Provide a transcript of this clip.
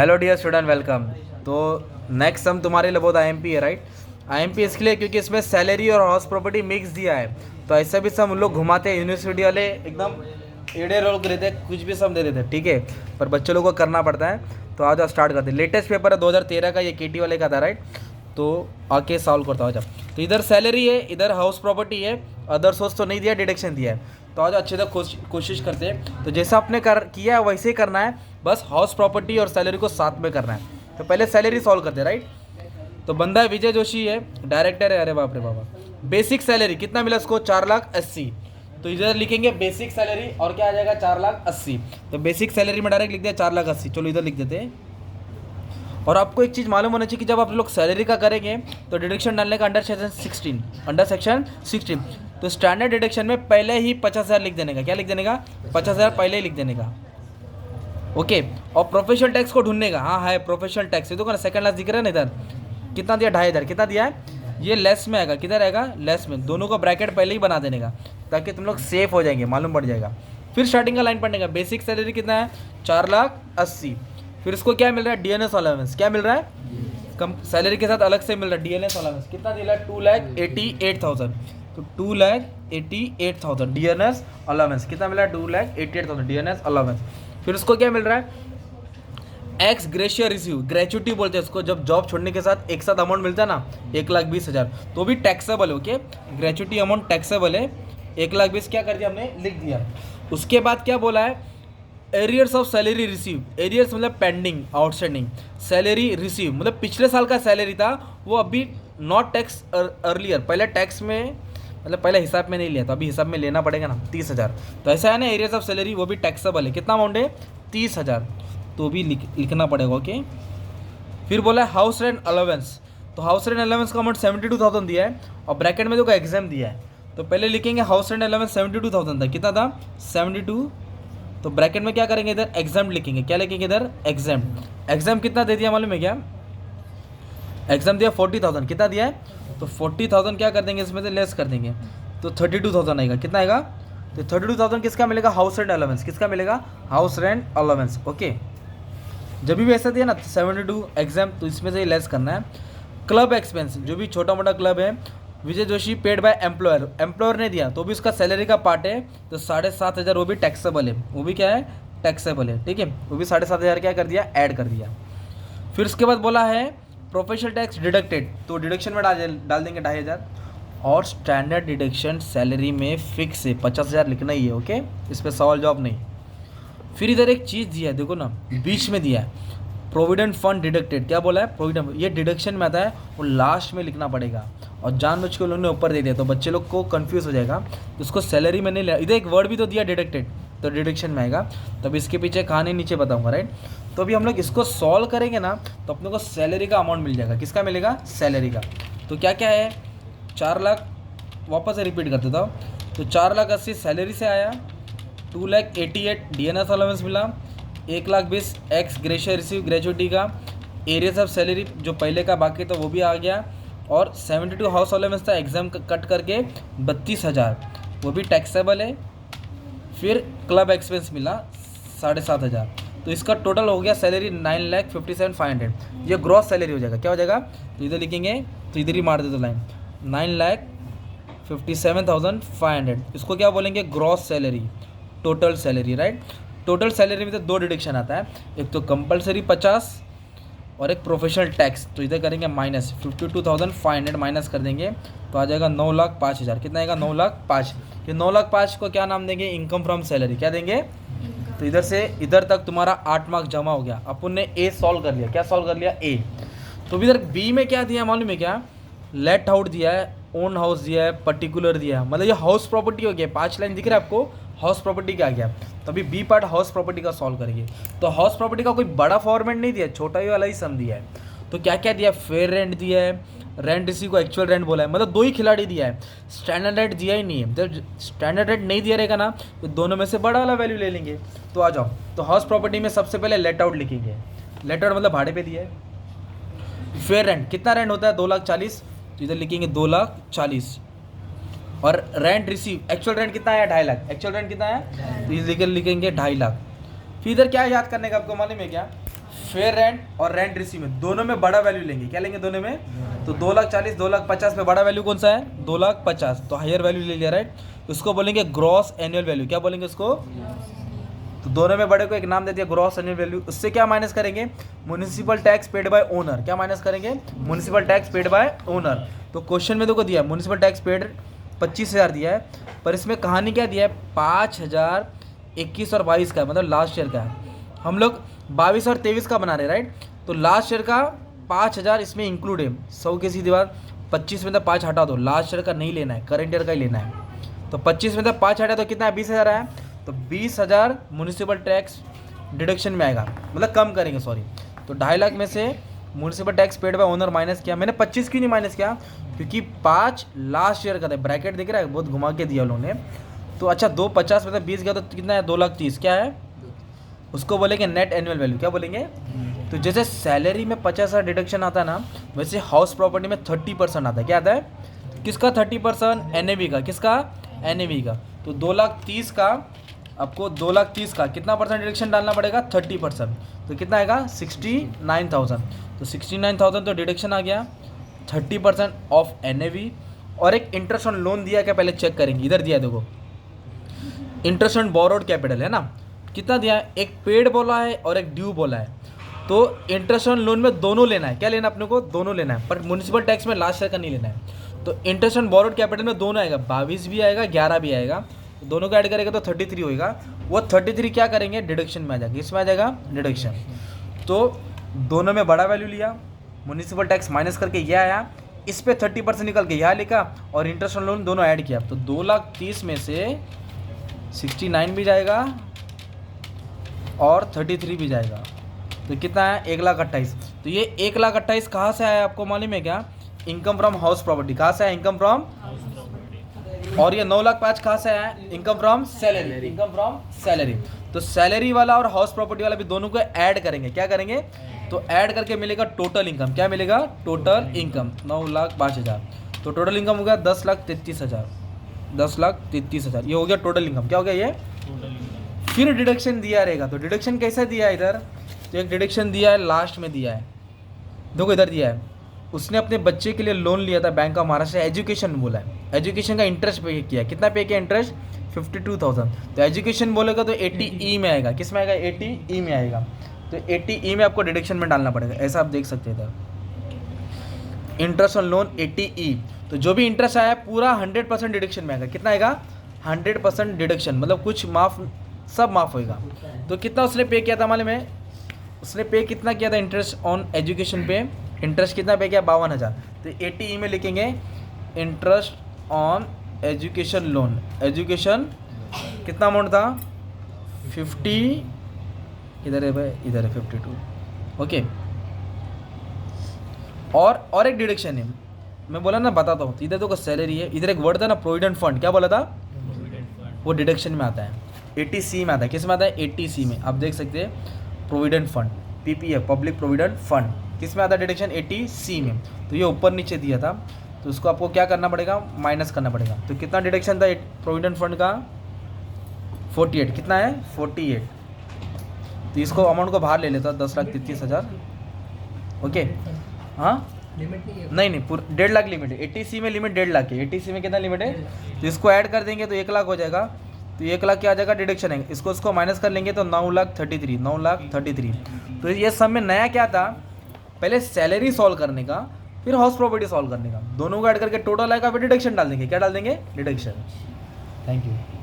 Hello dear student, welcome. तो next sum तुम्हारे लिए बहुत आईएमपी है, राइट। आईएमपी इसके लिए क्योंकि इसमें सैलरी और हाउस प्रॉपर्टी मिक्स दिया है, तो ऐसा भी सम उन लोग घुमाते हैं। यूनिवर्सिटी वाले एकदम एड़े रोल रहते हैं, कुछ भी सम दे देते हैं, ठीक है, पर बच्चों लोगों को करना पड़ता है। तो आज स्टार्ट करते हैं। लेटेस्ट पेपर है 2013 का, ये केटी वाले का था, राइट। तो आके सॉल्व करता हूँ। तो इधर सैलरी है, इधर हाउस प्रॉपर्टी है, अदर सोर्स तो नहीं दिया, डिडक्शन दिया है। तो आज अच्छे से कोशिश करते हैं। तो जैसा आपने किया है वैसे ही करना है, बस हाउस प्रॉपर्टी और सैलरी को साथ में करना है। तो पहले सैलरी सॉल्व करते हैं, राइट। तो बंदा है विजय जोशी है, डायरेक्टर है। अरे बाप रे बाबा, बेसिक सैलरी कितना मिला इसको? 4,80,000। तो इधर लिखेंगे बेसिक सैलरी और क्या आ जाएगा? 4,80,000। तो बेसिक सैलरी में डायरेक्ट लिख दिया 4,80,000। चलो इधर लिख देते हैं। और आपको एक चीज़ मालूम होना चाहिए कि जब आप लोग सैलरी का करेंगे तो डिडक्शन डालने का अंडर सेक्शन 16। तो स्टैंडर्ड डिडक्शन में पहले ही 50,000 लिख देने का। क्या लिख देने का? 50,000 पहले ही लिख देने का, ओके। और प्रोफेशनल टैक्स को ढूंढने का, हाँ है प्रोफेशनल टैक्स, ये तो सेकंड लास्ट दिख रहा है ना इधर। कितना दिया? 2,500। कितना दिया है? ये लेस में आएगा। किधर आएगा? लेस में। दोनों का ब्रैकेट पहले ही बना देने का ताकि तुम लोग सेफ हो जाएंगे, मालूम पड़ जाएगा। फिर स्टार्टिंग का लाइन पढ़ने का। बेसिक सैलरी कितना है? 4,80,000। फिर इसको क्या मिल रहा है? DNS allowance. क्या मिल रहा है? कम सैलरी के साथ अलग से मिल रहा है डीएनएस अलाउंस। कितना दिया है? 2,88,000। तो 2,88,000 डीएनएस अलाउंस। कितना मिला है? 2,88,000 डीएनएस अलाउंस। फिर उसको क्या मिल रहा है? एक्स ग्रेशिया रिसीव, ग्रेचुटी बोलते हैं इसको। जब जॉब छोड़ने के साथ एक साथ अमाउंट मिलता है ना, 1,20,000, तो भी टैक्सेबल है, ओके। ग्रेचुटी अमाउंट टैक्सेबल है। 1,20,000 क्या कर दिया हमने? लिख दिया। उसके बाद क्या बोला है? Arrears of salary receive. Arrears मतलब पेंडिंग, आउटस्टैंडिंग। सैलरी रिसीव मतलब पिछले साल का सैलरी था वो अभी नॉट टैक्स अर्लियर, पहले टैक्स में मतलब पहले हिसाब में नहीं लिया, तो अभी हिसाब में लेना पड़ेगा ना, 30,000। तो ऐसा है ना, एरियर्स ऑफ सैलरी वो भी टैक्सेबल है। कितना अमाउंट है? 30,000। तो भी लिखना पड़ेगा, ओके। फिर बोला है हाउस रेंट अलाउंस। तो हाउस रेंट अलाउंस का अमाउंट 72,000 दिया है और ब्रैकेट में देखो एग्जाम दिया है। तो पहले लिखेंगे हाउस रेंट अलाउंस 72,000 था। कितना था? 72। तो ब्रैकेट में क्या करेंगे? इधर एग्जाम लिखेंगे। क्या लिखेंगे इधर? एग्जाम। एग्जाम कितना दे दिया मालूम है क्या? एग्जाम दिया 40,000। कितना दिया है? तो 40,000 क्या कर देंगे इसमें से? लेस कर देंगे। तो 32,000 आएगा। कितना आएगा? तो 32,000 किसका मिलेगा? House rent allowance. किसका मिलेगा? House rent allowance, okay. जब भी ऐसा दिया ना 72 एग्जाम, तो इसमें से ही लेस करना है। क्लब एक्सपेंस, जो भी छोटा मोटा क्लब है, Vijay Joshi paid by employer. Employer ने दिया तो भी उसका सैलरी का पार्ट है, तो 7,500 वो भी टैक्सेबल है। वो भी क्या है? टैक्सेबल है, ठीक है। वो भी 7,500 क्या कर दिया? ऐड कर दिया। फिर उसके बाद बोला है प्रोफेशनल टैक्स डिडक्टेड, तो डिडक्शन में डाल देंगे 2,500। और स्टैंडर्ड डिडक्शन सैलरी में फिक्स है, 50,000 लिखना ही है, ओके। इस पर सवाल जवाब नहीं। फिर इधर एक चीज़ दिया है, देखो ना, बीच में दिया है प्रोविडेंट फंड डिडक्टेड। क्या बोला है? प्रोविडेंट, ये डिडक्शन में आता है, वो लास्ट में लिखना पड़ेगा। और जानबूझ के उन्होंने ऊपर दे दिया तो बच्चे लोग को कंफ्यूज हो जाएगा। तो उसको सैलरी में नहीं लिया। इधर एक वर्ड भी तो दिया डिडक्टेड, तो डिडक्शन में आएगा। तब इसके पीछे कहानी नीचे बताऊंगा, राइट। तो अभी हम लोग इसको सॉल्व करेंगे ना, तो अपने को सैलरी का अमाउंट मिल जाएगा। किसका मिलेगा? सैलरी का। तो क्या क्या है? 4 लाख, वापस से रिपीट कर देता हूँ। तो 4,80,000 सैलरी से आया, 2,88,000 डीएनएस अलाउंस मिला, 1,20,000 एक्स ग्रेशिया रिसीव ग्रेजुएटी का, एरियस ऑफ सैलरी जो पहले का बाकी था वो भी आ गया, और 72 हाउस अलाउंस था, एग्जाम कट करके 32,000 वो भी टैक्सेबल है। फिर क्लब एक्सपेंस मिला 7,500। तो इसका टोटल हो गया सैलरी 9,57,500। ये ग्रॉस सैलरी हो जाएगा। क्या हो जाएगा? तो इधर लिखेंगे, तो इधर ही मार दे दो लाइन, 9,57,500। इसको क्या बोलेंगे? Gross salary, total salary, right. Total salary में तो 2 डिडक्शन आता है, एक तो कंपलसरी 50 और एक प्रोफेशनल टैक्स। तो इधर करेंगे माइनस 52,500 माइनस कर देंगे, तो आ जाएगा 9,05,000। कितना आएगा? 9,05,000। कि 9,05,000 को क्या नाम देंगे? Income from salary. क्या देंगे? तो इधर से इधर तक तुम्हारा 8 मार्क्स जमा हो गया। अपन ने ए सॉल्व कर लिया। क्या सॉल्व कर लिया? ए। तो इधर बी में क्या दिया मालूम है क्या? लेट आउट दिया है, ओन हाउस दिया है, पर्टिकुलर दिया है। मतलब ये हाउस प्रॉपर्टी हो गया। 5 लाइन दिख रहा है आपको? हाउस प्रॉपर्टी का आ गया। तो अभी बी पार्ट हाउस प्रॉपर्टी का सॉल्व करेंगे। तो हाउस प्रॉपर्टी का कोई बड़ा फॉर्मेट नहीं दिया, छोटा ही वाला ही सम दिया है। तो क्या क्या दिया? फेयर रेंट दिया है, रेंट रिसीव को एक्चुअल रेंट बोला है, मतलब 2 ही खिलाड़ी दिया है, स्टैंडर्ड रेट दिया ही नहीं है। जब स्टैंडर्ड रेट नहीं दिया रहेगा ना, तो दोनों में से बड़ा वाला वैल्यू ले लेंगे। तो आ जाओ, तो हाउस प्रॉपर्टी में सबसे पहले लेट आउट लिखेंगे। लेट आउट मतलब भाड़े पे दिया है। फेयर रेंट, कितना रेंट होता है? 2,40,000। तो इधर लिखेंगे 2,40,000। और रेंट रिसीव, एक्चुअल रेंट कितना है? 2,50,000। एक्चुअल रेंट कितना है? तो इधर लिखेंगे 2,50,000। फिर इधर क्या याद करने का आपको मालूम है क्या? फेयर रेंट और रेंट रिसीव में दोनों में बड़ा वैल्यू लेंगे। क्या लेंगे दोनों में? तो 2,40,000 2,50,000 पे बड़ा वैल्यू कौन सा है? 2,50,000, तो हायर वैल्यू ले लिया, राइट। उसको बोलेंगे ग्रॉस एनुअल वैल्यू। क्या बोलेंगे उसको? तो दोनों में बड़े को एक नाम दे दिया ग्रॉस एनुअल वैल्यू। उससे क्या माइनस करेंगे? Municipal tax paid by owner. क्या माइनस करेंगे? Municipal tax paid by owner. तो क्वेश्चन में देखो दिया म्युनिसिपल टैक्स पेड 25,000 दिया है, पर इसमें कहानी क्या दिया है? 5,021 और 22 का, मतलब लास्ट ईयर का है। हम लोग 22 और 23 का बना रहे, राइट। तो लास्ट ईयर का 5,000 इसमें इंक्लूड है। 100 की सीधी बात, 25 में तो 5 हटा दो, लास्ट ईयर का नहीं लेना है, करंट ईयर का ही लेना है। तो 25 में तो 5 हटा तो कितना है? 20,000 आया। तो 20,000 म्युनिसिपल टैक्स डिडक्शन में आएगा, मतलब कम करेंगे, सॉरी। तो 2.5 लाख में से municipal tax paid by owner minus किया। मैंने 25 क्यों नहीं माइनस किया? क्योंकि 5 लास्ट ईयर का था। ब्रैकेट दिख रहा है, बहुत घुमा के दिया उन्होंने। तो अच्छा 250 में से 20 गया तो कितना है? 2,30,000। क्या है? उसको बोलेंगे नेट एनुअल वैल्यू। क्या बोलेंगे? तो जैसे सैलरी में 50,000 डिडक्शन आता है ना, वैसे हाउस प्रॉपर्टी में 30% आता है। क्या आता है? किसका 30%? एनएवी का। किसका? एनएवी का। तो 2,30,000 का आपको 2,30,000 का कितना परसेंट डिडक्शन डालना पड़ेगा? 30%। तो कितना आएगा? 69,000। तो 69,000 तो डिडक्शन आ गया 30% ऑफ एनएवी। और एक इंटरेस्ट ऑन लोन दिया क्या, पहले चेक करेंगे। इधर दिया देखो, इंटरेस्ट ऑन बोरोड कैपिटल है ना, कितना दिया है? एक पेड बोला है और एक ड्यू बोला है। तो इंटरेस्ट ऑन लोन में दोनों लेना है। क्या लेना है अपने को? दोनों लेना है, पर म्युनिसिपल टैक्स में लास्ट ईयर का नहीं लेना है। तो इंटरेस्ट ऑन बोरोड कैपिटल में दोनों आएगा, 22 भी आएगा, 11 भी आएगा। तो दोनों को ऐड करेगा तो 33 होगा। वो 33 क्या करेंगे? डिडक्शन में आ जाएगा। इसमें आ जाएगा डिडक्शन। तो दोनों में बड़ा वैल्यू लिया, म्युनिसिपल टैक्स माइनस करके यह आया, इस पे 30% निकल के यहाँ लिखा, और इंटरेस्ट ऑन लोन दोनों ऐड किया। तो 2,30,000 में से 69 भी जाएगा और 33 भी जाएगा। तो कितना है? 1,28,000। तो ये 1,28,000 कहाँ से आया आपको मालूम है क्या? Income from house property. कहाँ से आया? Income from. और ये 9,05,000 कहाँ से आया? Income from salary. Income from salary. तो सैलरी वाला और हाउस प्रॉपर्टी वाला भी दोनों को ऐड करेंगे। क्या करेंगे? तो ऐड करके मिलेगा टोटल इनकम। क्या मिलेगा? Total income 9,05,000। तो टोटल इनकम हो गया 10,33,000। 10,33,000 ये हो गया टोटल इनकम। क्या हो गया ये? फिर डिडक्शन दिया रहेगा। तो डिडक्शन कैसे दिया है इधर? तो एक डिडक्शन दिया है, लास्ट में दिया है, देखो इधर दिया है। उसने अपने बच्चे के लिए लोन लिया था बैंक ऑफ महाराष्ट्र, एजुकेशन बोला है। एजुकेशन का इंटरेस्ट पे किया। कितना पे किया इंटरेस्ट? 52,000। तो एजुकेशन बोलेगा तो 80E में आएगा। किस में आएगा? 80E में आएगा। तो 80E में आपको डिडक्शन में डालना पड़ेगा। ऐसा आप देख सकते हैं इधर, इंटरेस्ट ऑन लोन 80E। तो जो भी इंटरेस्ट आया पूरा 100% डिडक्शन में आएगा। कितना आएगा? 100% डिडक्शन, मतलब कुछ माफ, सब माफ होएगा। तो कितना उसने पे किया था मालूम है? उसने पे कितना किया था इंटरेस्ट ऑन एजुकेशन पे? इंटरेस्ट कितना पे किया? 52,000। तो 80E में लिखेंगे interest on education loan. Education कितना अमाउंट था? 50, इधर है भाई, इधर है 52। ओके। और एक डिडक्शन है, मैं बोला ना, बताता हूँ। इधर देखो सैलरी है, इधर एक वर्ड था ना प्रोविडेंट फंड। क्या बोला था? वो डिडक्शन में आता है, 80C में आता है। किस में आता है? 80C में। आप देख सकते हैं provident fund, PPF, public provident fund, किस में आता है डिडक्शन? 80C में। तो ये ऊपर नीचे दिया था, तो उसको आपको क्या करना पड़ेगा? माइनस करना पड़ेगा। तो कितना डिडक्शन था प्रोविडेंट फंड का? 48। कितना है? 48। तो इसको अमाउंट को बाहर ले लेता, 10,33,000। ओके। हाँ नहीं पूरा 1.5 लाख लिमिट है। 80C में लिमिट 1.5 लाख है। 80C में कितना लिमिट है? तो इसको ऐड कर देंगे तो 1 लाख हो जाएगा। तो 1 लाख क्या आ जाएगा? डिडक्शन है। इसको माइनस कर लेंगे तो 9,33,000। 9,33,000। तो ये सब में नया क्या था? पहले सैलरी सॉल्व करने का, फिर हाउस प्रॉपर्टी सॉल्व करने का, दोनों को ऐड करके टोटल आएगा, फिर डिडक्शन डाल देंगे। क्या डाल देंगे? डिडक्शन। Thank you.